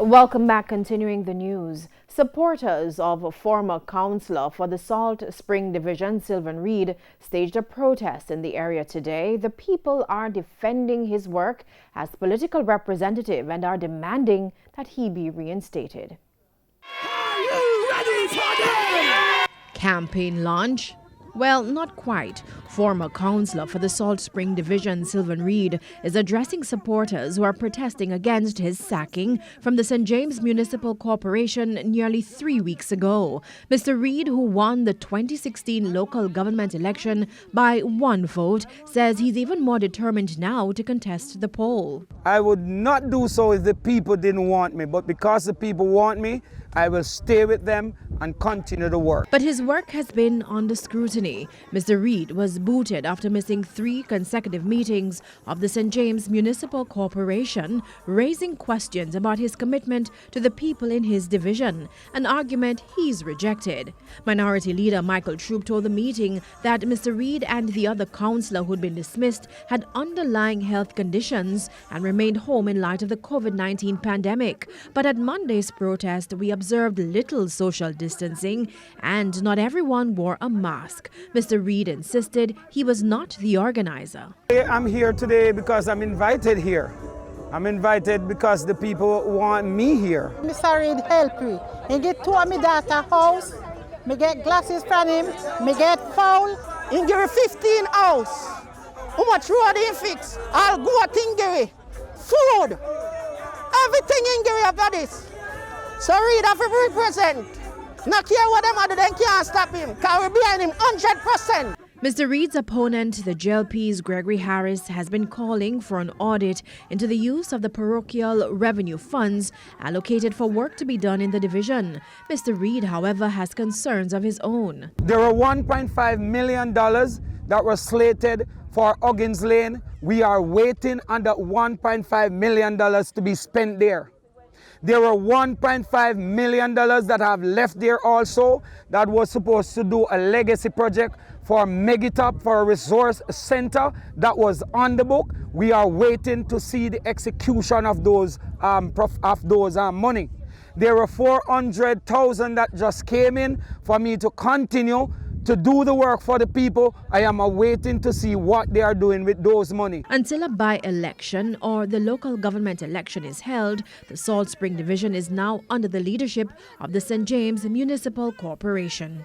Welcome back. Continuing the news. Supporters of a former councillor for the Salt Spring Division, Sylvan Reid, staged a protest in the area today. The people are defending his work as political representative and are demanding that he be reinstated. Are you ready for them? Campaign launch? Well, not quite. Former councillor for the Salt Spring Division, Sylvan Reid, is addressing supporters who are protesting against his sacking from the St. James Municipal Corporation nearly 3 weeks ago. Mr. Reid, who won the 2016 local government election by 1 vote, says he's even more determined now to contest the poll. I would not do so if the people didn't want me, but because the people want me, I will stay with them and continue to work. But his work has been under scrutiny. Mr. Reid was booted after missing 3 consecutive meetings of the St. James Municipal Corporation, raising questions about his commitment to the people in his division, an argument he's rejected. Minority Leader Michael Troop told the meeting that Mr. Reid and the other councillor who'd been dismissed had underlying health conditions and remained home in light of the COVID-19 pandemic. But at Monday's protest, we observed little social distancing and not everyone wore a mask. Mr. Reid insisted he was not the organizer. I'm here today because I'm invited here. I'm invited because the people want me here. Mr. Reid help me. He get to my daughter's house. Me get glasses from him. Me get foul. He give me 15 house. How much road he fix? I'll go to Tingiri. Food. Everything in Tingiri about this. So Reid have to represent. Not care what them do, they can't stop him. Because we're behind him 100%. Mr. Reid's opponent, the JLP's Gregory Harris, has been calling for an audit into the use of the parochial revenue funds allocated for work to be done in the division. Mr. Reid, however, has concerns of his own. There were $1.5 million that were slated for Huggins Lane. We are waiting on that $1.5 million to be spent there. There were $1.5 million that have left there also that was supposed to do a legacy project for Megitop, for a resource center that was on the book. We are waiting to see the execution of those money. There were $400,000 that just came in for me to continue to do the work for the people. I am awaiting to see what they are doing with those money. Until a by-election or the local government election is held, the Salt Spring Division is now under the leadership of the St. James Municipal Corporation.